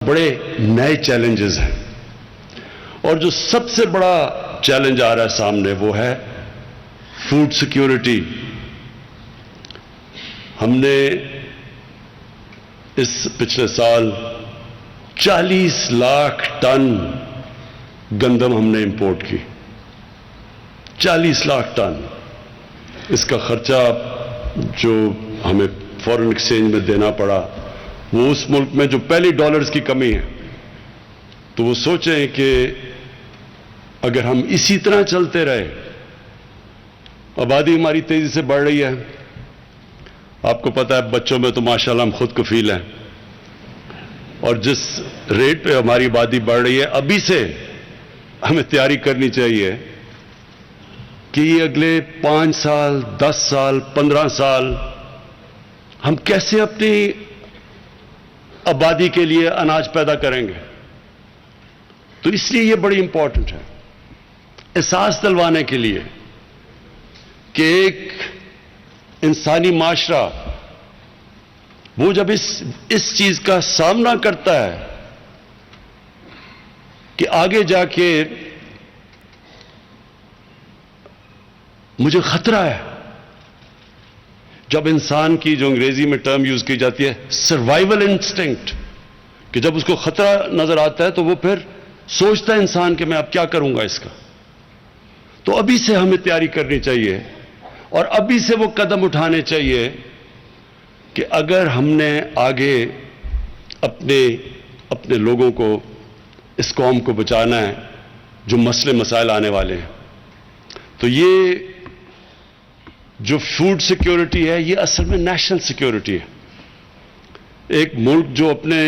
بڑے نئے چیلنجز ہیں، اور جو سب سے بڑا چیلنج آ رہا ہے سامنے وہ ہے فوڈ سیکیورٹی۔ ہم نے اس پچھلے سال 40 لاکھ ٹن گندم ہم نے امپورٹ کی، 40 لاکھ ٹن۔ اس کا خرچہ جو ہمیں فارن ایکسچینج میں دینا پڑا وہ اس ملک میں جو پہلی ڈالرز کی کمی ہے، تو وہ سوچیں کہ اگر ہم اسی طرح چلتے رہے، آبادی ہماری تیزی سے بڑھ رہی ہے، آپ کو پتہ ہے بچوں میں تو ماشاءاللہ ہم خود کفیل ہیں، اور جس ریٹ پہ ہماری آبادی بڑھ رہی ہے، ابھی سے ہمیں تیاری کرنی چاہیے کہ یہ اگلے 5 سال 10 سال 15 سال ہم کیسے اپنی آبادی کے لیے اناج پیدا کریں گے۔ تو اس لیے یہ بڑی امپورٹنٹ ہے، احساس دلوانے کے لیے کہ ایک انسانی معاشرہ وہ جب اس چیز کا سامنا کرتا ہے کہ آگے جا کے مجھے خطرہ ہے، جب انسان کی جو انگریزی میں ٹرم یوز کی جاتی ہے سروائیول انسٹنکٹ، کہ جب اس کو خطرہ نظر آتا ہے تو وہ پھر سوچتا ہے انسان کہ میں اب کیا کروں گا اس کا۔ تو ابھی سے ہمیں تیاری کرنی چاہیے اور ابھی سے وہ قدم اٹھانے چاہیے کہ اگر ہم نے آگے اپنے لوگوں کو، اس قوم کو بچانا ہے جو مسئلے مسائل آنے والے ہیں، تو یہ جو فوڈ سیکیورٹی ہے یہ اصل میں نیشنل سیکیورٹی ہے۔ ایک ملک جو اپنے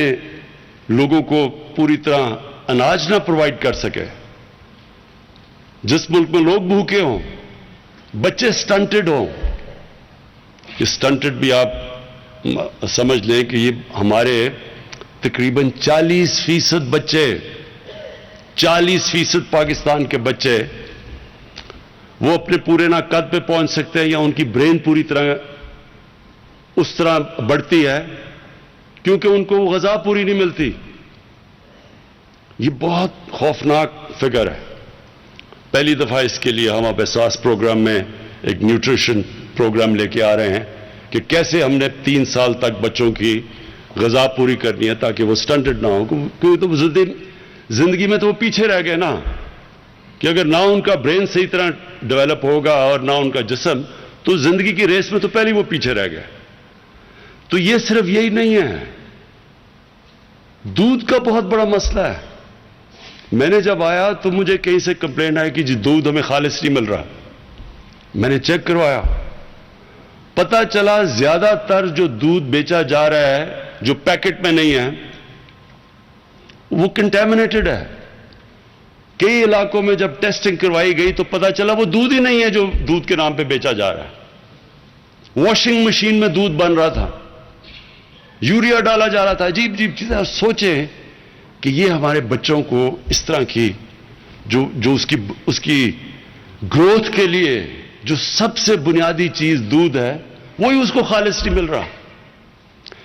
لوگوں کو پوری طرح اناج نہ پرووائڈ کر سکے، جس ملک میں لوگ بھوکے ہوں، بچے سٹنٹڈ ہوں، یہ سٹنٹڈ بھی آپ سمجھ لیں کہ یہ ہمارے تقریباً 40% بچے، 40% پاکستان کے بچے وہ اپنے پورے نہ قد پہ پہنچ سکتے ہیں یا ان کی برین پوری طرح اس طرح بڑھتی ہے کیونکہ ان کو وہ غذا پوری نہیں ملتی۔ یہ بہت خوفناک فگر ہے۔ پہلی دفعہ اس کے لیے ہم اب احساس پروگرام میں ایک نیوٹریشن پروگرام لے کے آ رہے ہیں کہ کیسے ہم نے 3 سال تک بچوں کی غذا پوری کرنی ہے تاکہ وہ سٹنٹڈ نہ ہو، کیونکہ تو زندگی میں تو وہ پیچھے رہ گئے نا، کہ اگر نہ ان کا برین صحیح طرح ڈیولپ ہوگا اور نہ ان کا جسم، تو زندگی کی ریس میں تو پہلے وہ پیچھے رہ گئے۔ تو یہ صرف یہی نہیں ہے، دودھ کا بہت بڑا مسئلہ ہے۔ میں نے جب آیا تو مجھے کہیں سے کمپلین آئی کہ جی دودھ ہمیں خالص نہیں مل رہا۔ میں نے چیک کروایا، پتہ چلا زیادہ تر جو دودھ بیچا جا رہا ہے جو پیکٹ میں نہیں ہے وہ کنٹامنیٹڈ ہے۔ کئی علاقوں میں جب ٹیسٹنگ کروائی گئی تو پتہ چلا وہ دودھ ہی نہیں ہے جو دودھ کے نام پہ بیچا جا رہا ہے۔ واشنگ مشین میں دودھ بن رہا تھا، یوریا ڈالا جا رہا تھا، عجیب عجیب چیزیں۔ سوچیں کہ یہ ہمارے بچوں کو اس طرح کی جو اس کی گروتھ کے لیے جو سب سے بنیادی چیز دودھ ہے وہی اس کو خالص نہیں مل رہا۔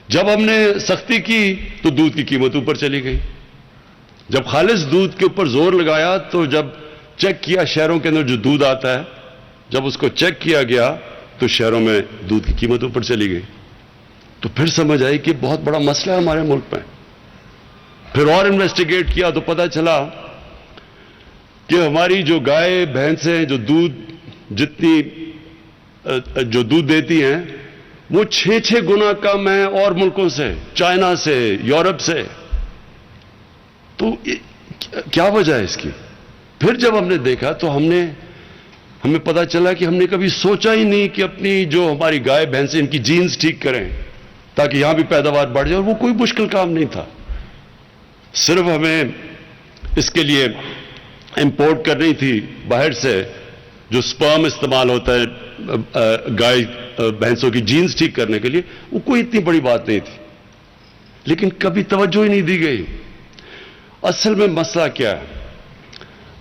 جب ہم نے سختی کی تو دودھ کی قیمت اوپر چلی گئی۔ جب خالص دودھ کے اوپر زور لگایا تو جب چیک کیا شہروں کے اندر جو دودھ آتا ہے، جب اس کو چیک کیا گیا تو شہروں میں دودھ کی قیمت اوپر چلی گئی۔ تو پھر سمجھ آئی کہ بہت بڑا مسئلہ ہے ہمارے ملک میں۔ پھر اور انویسٹیگیٹ کیا تو پتہ چلا کہ ہماری جو گائے بھینسیں جو دودھ دیتی ہیں وہ 6 گنا کم ہیں اور ملکوں سے، چائنا سے، یورپ سے۔ تو کیا وجہ ہے اس کی؟ پھر جب ہم نے دیکھا تو ہمیں پتہ چلا کہ ہم نے کبھی سوچا ہی نہیں کہ اپنی جو ہماری گائے بھینسیں ان کی جینز ٹھیک کریں تاکہ یہاں بھی پیداوار بڑھ جائے، اور وہ کوئی مشکل کام نہیں تھا۔ صرف ہمیں اس کے لیے امپورٹ کرنی تھی باہر سے جو سپرم استعمال ہوتا ہے گائے بھینسوں کی جینز ٹھیک کرنے کے لیے، وہ کوئی اتنی بڑی بات نہیں تھی، لیکن کبھی توجہ ہی نہیں دی گئی۔ اصل میں مسئلہ کیا ہے؟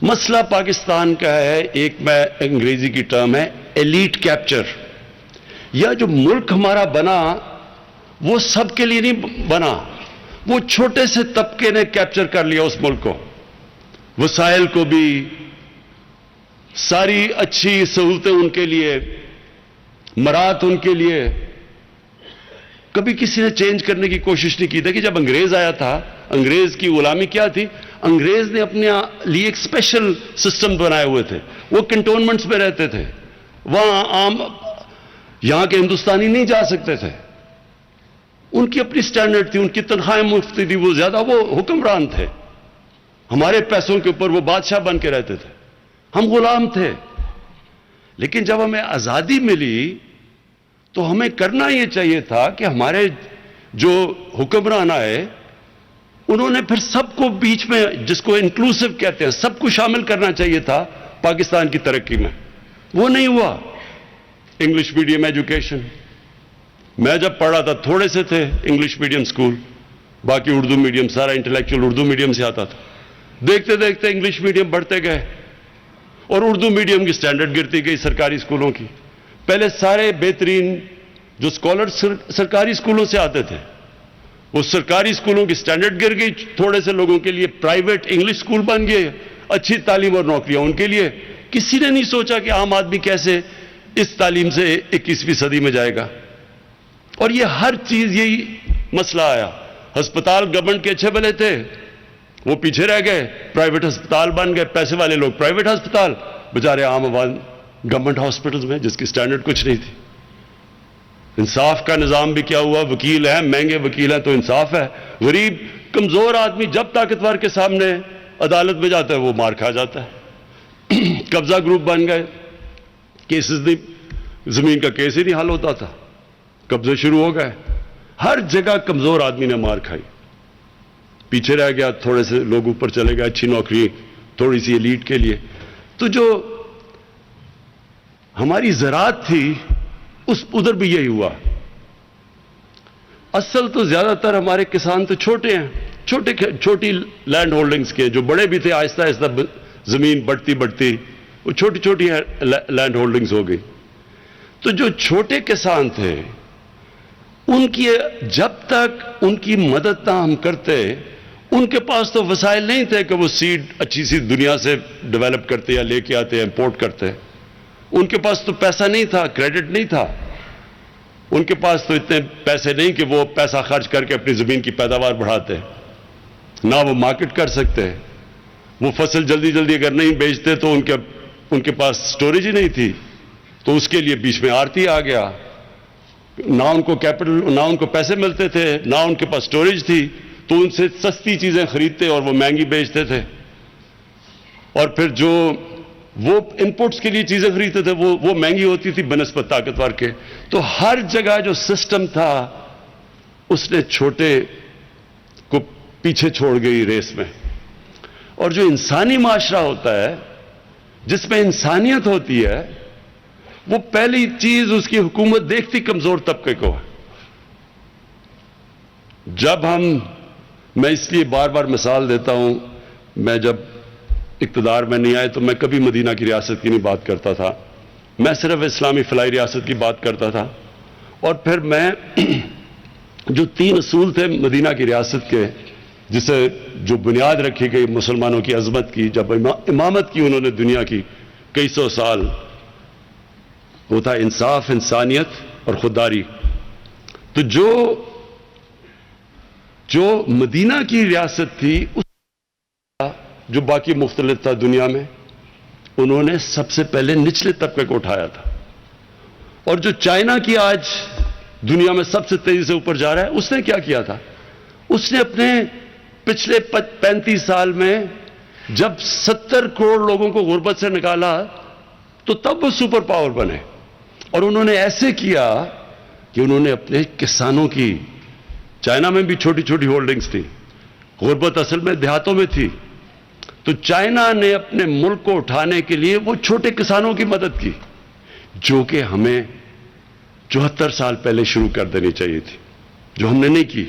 مسئلہ پاکستان کا ہے، ایک میں انگریزی کی ٹرم ہے ایلیٹ کیپچر، یا جو ملک ہمارا بنا وہ سب کے لیے نہیں بنا، وہ چھوٹے سے طبقے نے کیپچر کر لیا اس ملک کو، وسائل کو بھی، ساری اچھی سہولتیں ان کے لیے، مرات ان کے لیے. کبھی کسی نے چینج کرنے کی کوشش نہیں کی. دیکھیں جب انگریز آیا تھا، انگریز کی غلامی کیا تھی؟ انگریز نے اپنے لیے ایک اسپیشل سسٹم بنائے ہوئے تھے. وہ کنٹونمنٹس میں رہتے تھے، وہاں عام یہاں کے ہندوستانی نہیں جا سکتے تھے. ان کی اپنی سٹینڈرڈ تھی، ان کی تنخواہیں مفت تھی، وہ زیادہ وہ حکمران تھے. ہمارے پیسوں کے اوپر وہ بادشاہ بن کے رہتے تھے، ہم غلام تھے. لیکن جب ہمیں آزادی ملی تو ہمیں کرنا یہ چاہیے تھا کہ ہمارے جو حکمران آئے انہوں نے پھر سب کو بیچ میں، جس کو انکلوسیو کہتے ہیں، سب کو شامل کرنا چاہیے تھا پاکستان کی ترقی میں. وہ نہیں ہوا. انگلش میڈیم ایجوکیشن، میں جب پڑھا تھا تھوڑے سے تھے انگلش میڈیم سکول، باقی اردو میڈیم، سارا انٹلیکچوئل اردو میڈیم سے آتا تھا. دیکھتے دیکھتے انگلش میڈیم بڑھتے گئے اور اردو میڈیم کی سٹینڈرڈ گرتی گئی سرکاری اسکولوں کی. پہلے سارے بہترین جو اسکالر سرکاری اسکولوں سے آتے تھے، وہ سرکاری اسکولوں کی سٹینڈرڈ گر گئی. تھوڑے سے لوگوں کے لیے پرائیویٹ انگلش اسکول بن گئے، اچھی تعلیم اور نوکریاں ان کے لیے. کسی نے نہیں سوچا کہ عام آدمی کیسے اس تعلیم سے 21ویں صدی میں جائے گا. اور یہ ہر چیز یہی مسئلہ آیا. ہسپتال گورنمنٹ کے اچھے بھلے تھے، وہ پیچھے رہ گئے، پرائیویٹ ہسپتال بن گئے. پیسے والے لوگ پرائیویٹ ہسپتال، بیچارے عام عوام گورنمنٹ ہاسپٹلز میں جس کی سٹینڈرڈ کچھ نہیں تھی. انصاف کا نظام بھی کیا ہوا؟ وکیل ہیں، مہنگے وکیل ہیں تو انصاف ہے. غریب کمزور آدمی جب طاقتور کے سامنے عدالت میں جاتا ہے وہ مار کھا جاتا ہے. قبضہ گروپ بن گئے، کیسز نہیں، زمین کا کیس ہی نہیں حل ہوتا تھا، قبضے شروع ہو گئے. ہر جگہ کمزور آدمی نے مار کھائی، پیچھے رہ گیا. تھوڑے سے لوگ اوپر چلے گئے، اچھی نوکری تھوڑی سی ایلیٹ کے لیے. تو جو ہماری زراعت تھی ادھر بھی یہی ہوا. اصل تو زیادہ تر ہمارے کسان تو چھوٹے ہیں، چھوٹی لینڈ ہولڈنگز کے، جو بڑے بھی تھے آہستہ آہستہ زمین بڑھتی وہ چھوٹی چھوٹی لینڈ ہولڈنگز ہو گئی. تو جو چھوٹے کسان تھے ان کی جب تک ان کی مدد نہ ہم کرتے، ان کے پاس تو وسائل نہیں تھے کہ وہ سیڈ اچھی سی دنیا سے ڈیولپ کرتے یا لے کے آتے، امپورٹ کرتے. ان کے پاس تو پیسہ نہیں تھا، کریڈٹ نہیں تھا. ان کے پاس تو اتنے پیسے نہیں کہ وہ پیسہ خرچ کر کے اپنی زمین کی پیداوار بڑھاتے، نہ وہ مارکیٹ کر سکتے. وہ فصل جلدی جلدی اگر نہیں بیچتے تو ان کے پاس سٹوریج ہی نہیں تھی. تو اس کے لیے بیچ میں آڑتی آ گیا. نہ ان کو کیپٹل، نہ ان کو پیسے ملتے تھے، نہ ان کے پاس سٹوریج تھی. تو ان سے سستی چیزیں خریدتے اور وہ مہنگی بیچتے تھے. اور پھر جو وہ انپوٹس کے لیے چیزیں خریدتے تھے وہ مہنگی ہوتی تھی بنسبت طاقتور کے. تو ہر جگہ جو سسٹم تھا اس نے چھوٹے کو پیچھے چھوڑ گئی ریس میں. اور جو انسانی معاشرہ ہوتا ہے جس میں انسانیت ہوتی ہے، وہ پہلی چیز اس کی حکومت دیکھتی کمزور طبقے کو. میں اس لیے بار بار مثال دیتا ہوں، میں جب اقتدار میں نہیں آئے تو میں کبھی مدینہ کی ریاست کی نہیں بات کرتا تھا، میں صرف اسلامی فلاحی ریاست کی بات کرتا تھا. اور پھر میں جو 3 اصول تھے مدینہ کی ریاست کے، جسے جو بنیاد رکھی گئی مسلمانوں کی عظمت کی، جب امامت کی انہوں نے دنیا کی کئی سو سال، وہ تھا انصاف، انسانیت اور خودداری. تو جو مدینہ کی ریاست تھی، جو باقی مختلف تھا دنیا میں، انہوں نے سب سے پہلے نچلے طبقے کو اٹھایا تھا. اور جو چائنا کی آج دنیا میں سب سے تیزی سے اوپر جا رہا ہے، اس نے کیا کیا تھا؟ اس نے اپنے پچھلے 35 سال میں جب 70 کروڑ لوگوں کو غربت سے نکالا تو تب وہ سپر پاور بنے. اور انہوں نے ایسے کیا کہ انہوں نے اپنے کسانوں کی، چائنا میں بھی چھوٹی چھوٹی ہولڈنگز تھی، غربت اصل میں دیہاتوں میں تھی. تو چائنا نے اپنے ملک کو اٹھانے کے لیے وہ چھوٹے کسانوں کی مدد کی، جو کہ ہمیں 74 سال پہلے شروع کر دینی چاہیے تھی، جو ہم نے نہیں کی.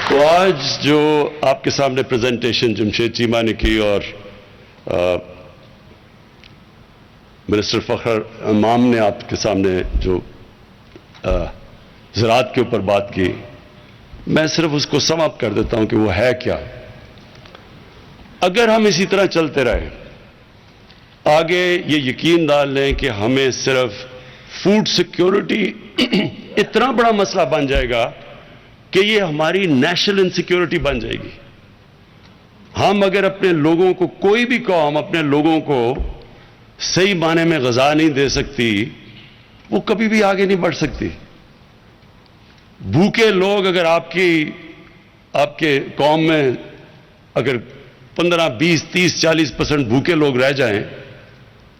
تو آج جو آپ کے سامنے پریزنٹیشن جمشید چیمہ نے کی اور منسٹر فخر امام نے آپ کے سامنے جو زراعت کے اوپر بات کی. میں صرف اس کو سم اپ کر دیتا ہوں کہ وہ ہے کیا. اگر ہم اسی طرح چلتے رہے آگے یہ یقین ڈال لیں کہ ہمیں صرف فوڈ سیکیورٹی اتنا بڑا مسئلہ بن جائے گا کہ یہ ہماری نیشنل انسیکیورٹی بن جائے گی. ہم اگر اپنے لوگوں کو, کوئی بھی قوم اپنے لوگوں کو صحیح معنی میں غذا نہیں دے سکتی, وہ کبھی بھی آگے نہیں بڑھ سکتی. بھوکے لوگ اگر آپ کے قوم میں اگر 15, 20, 30, 40% بھوکے لوگ رہ جائیں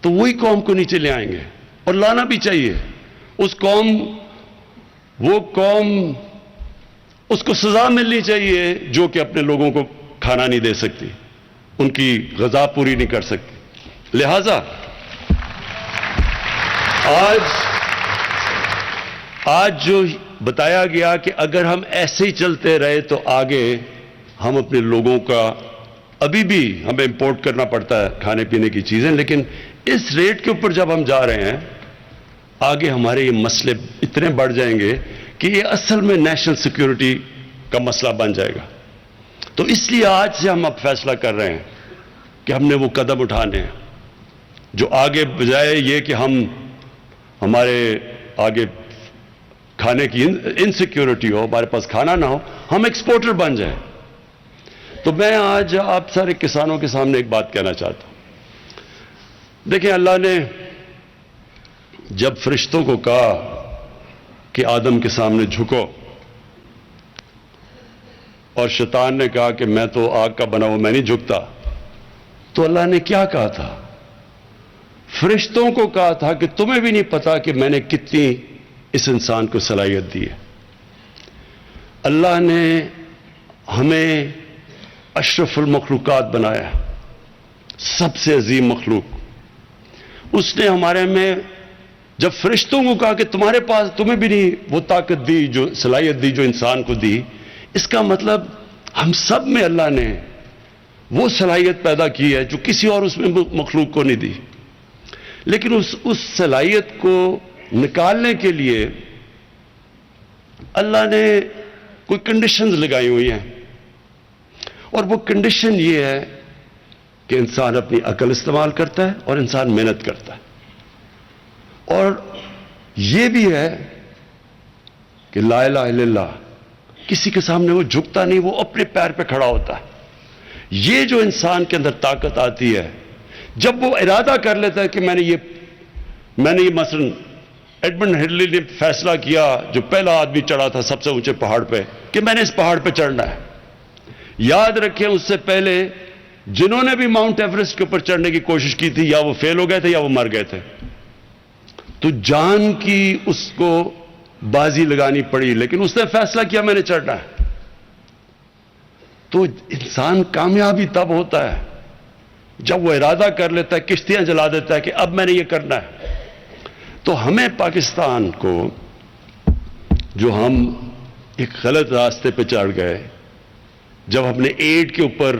تو وہی قوم کو نیچے لے آئیں گے, اور لانا بھی چاہیے. وہ قوم اس کو سزا ملنی چاہیے جو کہ اپنے لوگوں کو کھانا نہیں دے سکتی, ان کی غذا پوری نہیں کر سکتی. لہذا آج جو بتایا گیا کہ اگر ہم ایسے ہی چلتے رہے تو آگے ہم اپنے لوگوں کا, ابھی بھی ہمیں امپورٹ کرنا پڑتا ہے کھانے پینے کی چیزیں, لیکن اس ریٹ کے اوپر جب ہم جا رہے ہیں آگے ہمارے یہ مسئلے اتنے بڑھ جائیں گے کہ یہ اصل میں نیشنل سیکیورٹی کا مسئلہ بن جائے گا. تو اس لیے آج سے ہم اب فیصلہ کر رہے ہیں کہ ہم نے وہ قدم اٹھانے ہیں جو آگے بجائے یہ کہ ہمارے آگے کھانے کی انسیکیورٹی ہو, ہمارے پاس کھانا نہ ہو, ہم ایکسپورٹر بن جائیں. تو میں آج آپ سارے کسانوں کے سامنے ایک بات کہنا چاہتا ہوں. دیکھیں, اللہ نے جب فرشتوں کو کہا کہ آدم کے سامنے جھکو, اور شیطان نے کہا کہ میں تو آگ کا بنا ہوا, میں نہیں جھکتا, تو اللہ نے کیا کہا تھا؟ فرشتوں کو کہا تھا کہ تمہیں بھی نہیں پتا کہ میں نے کتنی اس انسان کو صلاحیت دی ہے. اللہ نے ہمیں اشرف المخلوقات بنایا, سب سے عظیم مخلوق. اس نے ہمارے میں جب فرشتوں کو کہا کہ تمہارے پاس, تمہیں بھی نہیں وہ طاقت دی, جو صلاحیت دی جو انسان کو دی, اس کا مطلب ہم سب میں اللہ نے وہ صلاحیت پیدا کی ہے جو کسی اور اس میں مخلوق کو نہیں دی. لیکن اس صلاحیت کو نکالنے کے لیے اللہ نے کوئی کنڈیشنز لگائی ہوئی ہیں, اور وہ کنڈیشن یہ ہے کہ انسان اپنی عقل استعمال کرتا ہے اور انسان محنت کرتا ہے. اور یہ بھی ہے کہ لا الہ الا اللہ, کسی کے سامنے وہ جھکتا نہیں, وہ اپنے پیر پہ کھڑا ہوتا ہے. یہ جو انسان کے اندر طاقت آتی ہے جب وہ ارادہ کر لیتا ہے کہ میں نے یہ مثلا ایڈمنڈ ہلری نے فیصلہ کیا, جو پہلا آدمی چڑھا تھا سب سے اونچے پہاڑ پہ, کہ میں نے اس پہاڑ پہ چڑھنا ہے. یاد رکھیں اس سے پہلے جنہوں نے بھی ماؤنٹ ایوریسٹ کے اوپر چڑھنے کی کوشش کی تھی, یا وہ فیل ہو گئے تھے یا وہ مر گئے تھے. تو جان کی اس کو بازی لگانی پڑی, لیکن اس نے فیصلہ کیا میں نے چڑھنا ہے. تو انسان کامیابی تب ہوتا ہے جب وہ ارادہ کر لیتا ہے, کشتیاں جلا دیتا ہے کہ اب میں نے یہ کرنا ہے. تو ہمیں پاکستان کو, جو ہم ایک غلط راستے پہ چڑھ گئے, جب ہم نے ایڈ کے اوپر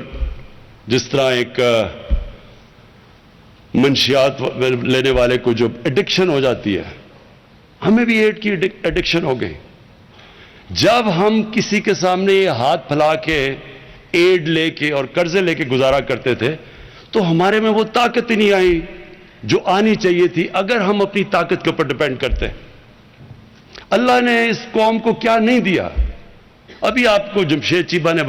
جس طرح ایک منشیات لینے والے کو جو ایڈکشن ہو جاتی ہے, ہمیں بھی ایڈ کی ایڈکشن ہو گئی. جب ہم کسی کے سامنے یہ ہاتھ پھیلا کے ایڈ لے کے اور قرضے لے کے گزارا کرتے تھے تو ہمارے میں وہ طاقت ہی نہیں آئی جو آنی چاہیے تھی اگر ہم اپنی طاقت کے اوپر ڈپینڈ کرتے. اللہ نے اس قوم کو کیا نہیں دیا. ابھی آپ کو جمشید چیبہ نے